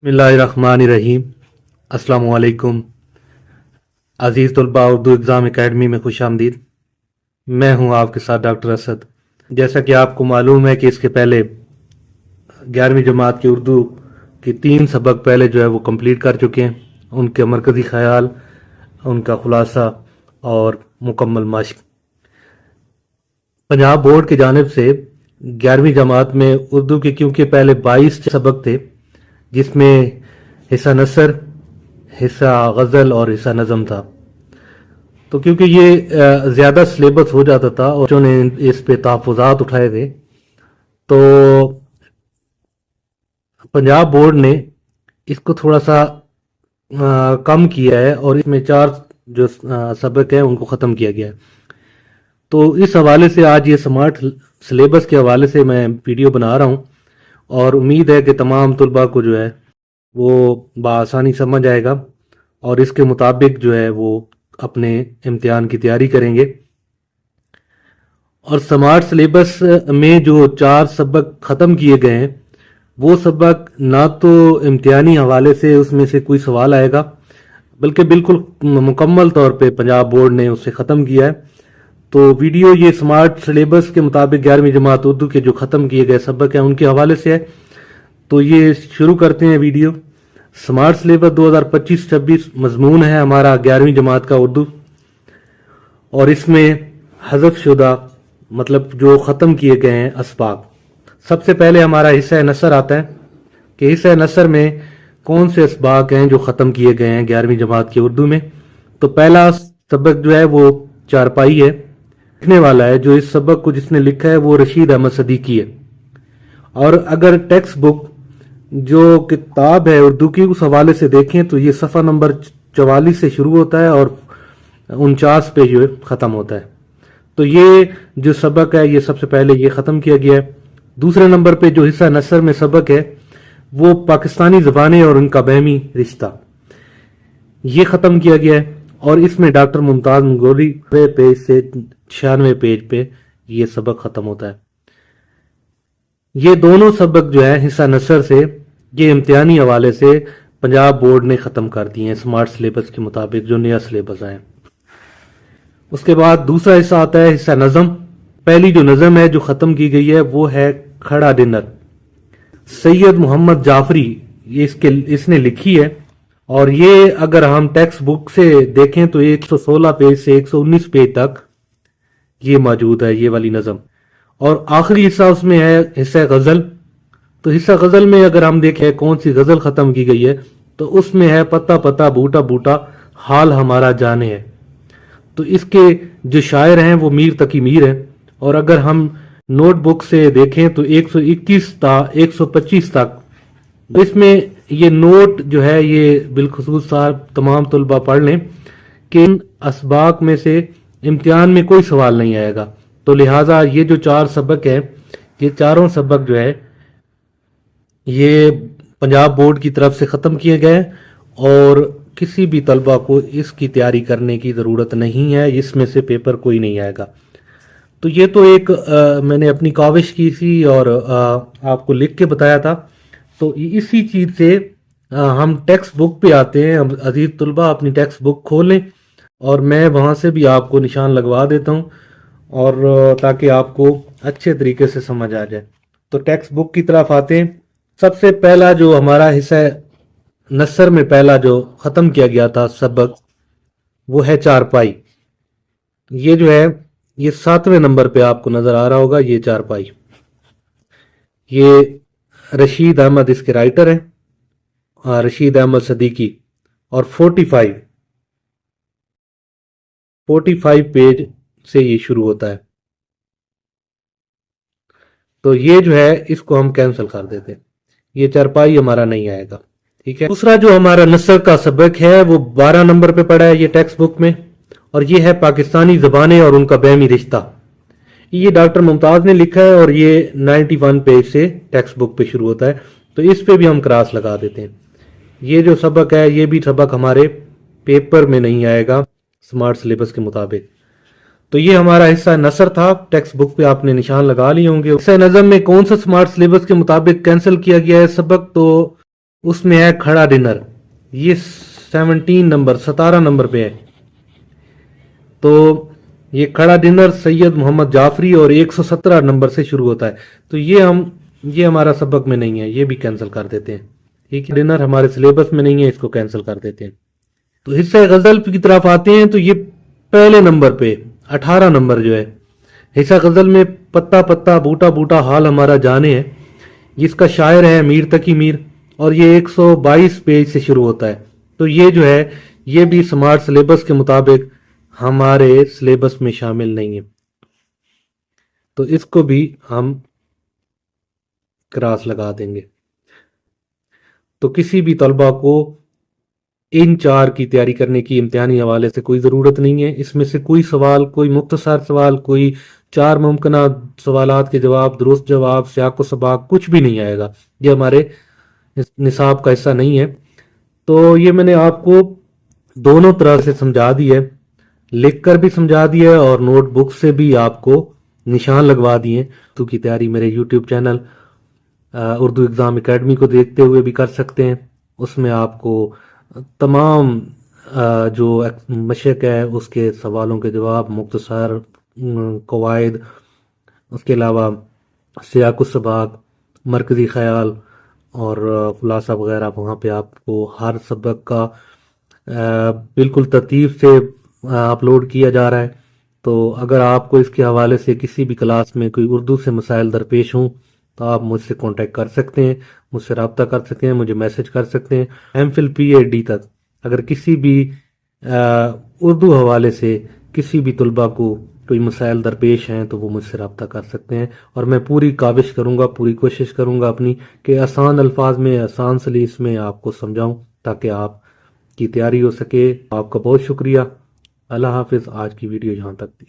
بسم اللہ الرحمن الرحیم۔ السلام علیکم عزیز طلباء، اردو ایگزام اکیڈمی میں خوش آمدید۔ میں ہوں آپ کے ساتھ ڈاکٹر اسد۔ جیسا کہ آپ کو معلوم ہے کہ اس کے پہلے 11ویں جماعت کی اردو کی 3 سبق پہلے جو ہے وہ کمپلیٹ کر چکے ہیں، ان کے مرکزی خیال، ان کا خلاصہ اور مکمل مشق۔ پنجاب بورڈ کی جانب سے 11ویں جماعت میں اردو کے کیونکہ پہلے 22 سبق تھے، جس میں حصہ نثر، حصہ غزل اور حصہ نظم تھا، تو کیونکہ یہ زیادہ سلیبس ہو جاتا تھا اور نے اس پہ تحفظات اٹھائے تھے، تو پنجاب بورڈ نے اس کو تھوڑا سا کم کیا ہے اور اس میں 4 جو سبق ہیں ان کو ختم کیا گیا ہے۔ تو اس حوالے سے آج یہ سمارٹ سلیبس کے حوالے سے میں ویڈیو بنا رہا ہوں، اور امید ہے کہ تمام طلباء کو جو ہے وہ بآسانی سمجھ آئے گا اور اس کے مطابق جو ہے وہ اپنے امتحان کی تیاری کریں گے۔ اور سمارٹ سلیبس میں جو 4 سبق ختم کیے گئے ہیں، وہ سبق نہ تو امتحانی حوالے سے اس میں سے کوئی سوال آئے گا، بلکہ بالکل مکمل طور پہ پنجاب بورڈ نے اسے ختم کیا ہے۔ تو ویڈیو یہ سمارٹ سلیبس کے مطابق 11ویں جماعت اردو کے جو ختم کیے گئے سبق ہیں ان کے حوالے سے ہے۔ تو یہ شروع کرتے ہیں ویڈیو۔ سمارٹ سلیبس 2025-26 مضمون ہے ہمارا 11ویں جماعت کا اردو، اور اس میں حذف شدہ مطلب جو ختم کیے گئے ہیں اسباق۔ سب سے پہلے ہمارا حصہ نثر آتا ہے کہ حصہ نثر میں کون سے اسباق ہیں جو ختم کیے گئے ہیں 11ویں جماعت کی اردو میں۔ تو پہلا سبق جو ہے وہ چارپائی ہے۔ لکھنے والا ہے جو اس سبق کو جس نے لکھا ہے وہ رشید احمد صدیقی ہے، اور اگر ٹیکسٹ بک جو کتاب ہے اردو کی اس حوالے سے دیکھیں تو یہ صفحہ نمبر 44 سے شروع ہوتا ہے اور 49 پہ جو ختم ہوتا ہے۔ تو یہ جو سبق ہے یہ سب سے پہلے یہ ختم کیا گیا ہے۔ دوسرے نمبر پہ جو حصہ نثر میں سبق ہے وہ پاکستانی زبانیں اور ان کا باہمی رشتہ، یہ ختم کیا گیا ہے، اور اس میں ڈاکٹر ممتاز منگولی پیج سے 96 پیج پہ یہ سبق ختم ہوتا ہے۔ یہ دونوں سبق جو ہے حصہ نثر سے یہ امتحانی حوالے سے پنجاب بورڈ نے ختم کر دیے ہیں سمارٹ سلیبس کے مطابق جو نیا سلیبس آئے۔ اس کے بعد دوسرا حصہ آتا ہے حصہ نظم۔ پہلی جو نظم ہے جو ختم کی گئی ہے وہ ہے کھڑا ڈنر۔ سید محمد جعفری اس نے لکھی ہے، اور یہ اگر ہم ٹیکسٹ بک سے دیکھیں تو 116 پیج سے 119 پیج تک یہ موجود ہے، یہ والی نظم۔ اور آخری حصہ اس میں ہے حصہ غزل۔ تو حصہ غزل میں اگر ہم دیکھیں کون سی غزل ختم کی گئی ہے تو اس میں ہے پتا پتا بوٹا بوٹا حال ہمارا جانے ہے۔ تو اس کے جو شاعر ہیں وہ میر تقی میر ہیں، اور اگر ہم نوٹ بک سے دیکھیں تو 121 تا 125 تک اس میں یہ نوٹ جو ہے یہ بالخصوص صاحب تمام طلباء پڑھ لیں کہ ان اسباق میں سے امتحان میں کوئی سوال نہیں آئے گا۔ تو لہٰذا یہ جو 4 سبق ہیں یہ چاروں سبق جو ہے یہ پنجاب بورڈ کی طرف سے ختم کیے گئے، اور کسی بھی طلبہ کو اس کی تیاری کرنے کی ضرورت نہیں ہے، اس میں سے پیپر کوئی نہیں آئے گا۔ تو یہ تو ایک میں نے اپنی کاوش کی تھی اور آپ کو لکھ کے بتایا تھا۔ تو اسی چیز سے ہم ٹیکسٹ بک پہ آتے ہیں۔ عزیز طلبہ اپنی ٹیکسٹ بک کھولیں اور میں وہاں سے بھی آپ کو نشان لگوا دیتا ہوں، اور تاکہ آپ کو اچھے طریقے سے سمجھ آ جائے۔ تو ٹیکسٹ بک کی طرف آتے ہیں۔ سب سے پہلا جو ہمارا حصہ نثر میں پہلا جو ختم کیا گیا تھا سبق وہ ہے چارپائی۔ یہ جو ہے یہ 7ویں نمبر پہ آپ کو نظر آ رہا ہوگا، یہ چارپائی۔ یہ رشید احمد اس کے رائٹر ہیں، رشید احمد صدیقی، اور 45 پیج سے یہ شروع ہوتا ہے۔ تو یہ جو ہے اس کو ہم کینسل کر دیتے ہیں، یہ چارپائی ہمارا نہیں آئے گا، ٹھیک ہے۔ دوسرا جو ہمارا نثر کا سبق ہے وہ 12 نمبر پہ پڑا ہے یہ ٹیکسٹ بک میں، اور یہ ہے پاکستانی زبانیں اور ان کا باہمی رشتہ۔ یہ ڈاکٹر ممتاز نے لکھا ہے اور یہ 91 پیج سے ٹیکسٹ بک پہ شروع ہوتا ہے، تو اس پہ بھی ہم کراس لگا دیتے ہیں۔ یہ جو سبق ہے یہ بھی سبق ہمارے پیپر میں نہیں آئے گا سمارٹ سلیبس کے مطابق۔ تو یہ ہمارا حصہ نثر تھا، ٹیکسٹ بک پہ آپ نے نشان لگا لیے ہوں گے۔ حصہ نظم میں کون سا سمارٹ سلیبس کے مطابق کینسل کیا گیا ہے سبق، تو اس میں ہے کھڑا ڈنر، یہ 17 نمبر پہ ہے۔ تو یہ کھڑا ڈنر سید محمد جعفری اور 117 نمبر سے شروع ہوتا ہے، تو یہ ہمارا سبق میں نہیں ہے، یہ بھی کینسل کر دیتے ہیں، ٹھیک ہے، ڈنر ہمارے سلیبس میں نہیں ہے، اس کو کینسل کر دیتے ہیں۔ تو حصہ غزل کی طرف آتے ہیں، تو یہ پہلے نمبر پہ 18 نمبر جو ہے، حصہ غزل میں پتا پتا بوٹا بوٹا حال ہمارا جانے ہے، جس کا شاعر ہے میر تقی میر، اور یہ 122 پیج سے شروع ہوتا ہے۔ تو یہ جو ہے یہ بھی سمارٹ سلیبس کے مطابق ہمارے سلیبس میں شامل نہیں ہے، تو اس کو بھی ہم کراس لگا دیں گے۔ تو کسی بھی طلبہ کو ان 4 کی تیاری کرنے کی امتحانی حوالے سے کوئی ضرورت نہیں ہے، اس میں سے کوئی سوال، کوئی مختصر سوال، کوئی 4 ممکنہ سوالات کے جواب، درست جواب، سیاق و سباق کچھ بھی نہیں آئے گا، یہ ہمارے نصاب کا حصہ نہیں ہے۔ تو یہ میں نے آپ کو دونوں طرح سے سمجھا دی ہے، لکھ کر بھی سمجھا دیا ہے اور نوٹ بک سے بھی آپ کو نشان لگوا دیے۔ اردو کی تیاری میرے YouTube channel Urdu exam academy کو دیکھتے ہوئے بھی کر سکتے ہیں، اس میں آپ کو تمام جو مشق ہے اس کے سوالوں کے جواب، مختصر قواعد، اس کے علاوہ سیاق و سباق، مرکزی خیال اور خلاصہ وغیرہ وہاں پہ آپ کو ہر سبق کا بالکل ترتیب سے اپلوڈ کیا جا رہا ہے۔ تو اگر آپ کو اس کے حوالے سے کسی بھی کلاس میں کوئی اردو سے مسائل درپیش ہوں تو آپ مجھ سے کانٹیکٹ کر سکتے ہیں، مجھ سے رابطہ کر سکتے ہیں، مجھے میسج کر سکتے ہیں۔ M Phil P H D تک اگر کسی بھی اردو حوالے سے کسی بھی طلبہ کو کوئی مسائل درپیش ہیں تو وہ مجھ سے رابطہ کر سکتے ہیں، اور میں پوری کاوش کروں گا، پوری کوشش کروں گا اپنی کہ آسان الفاظ میں، آسان سلیس میں آپ کو سمجھاؤں تاکہ آپ کی تیاری ہو سکے۔ آپ کا بہت شکریہ، اللہ حافظ۔ آج کی ویڈیو یہاں تک تھی۔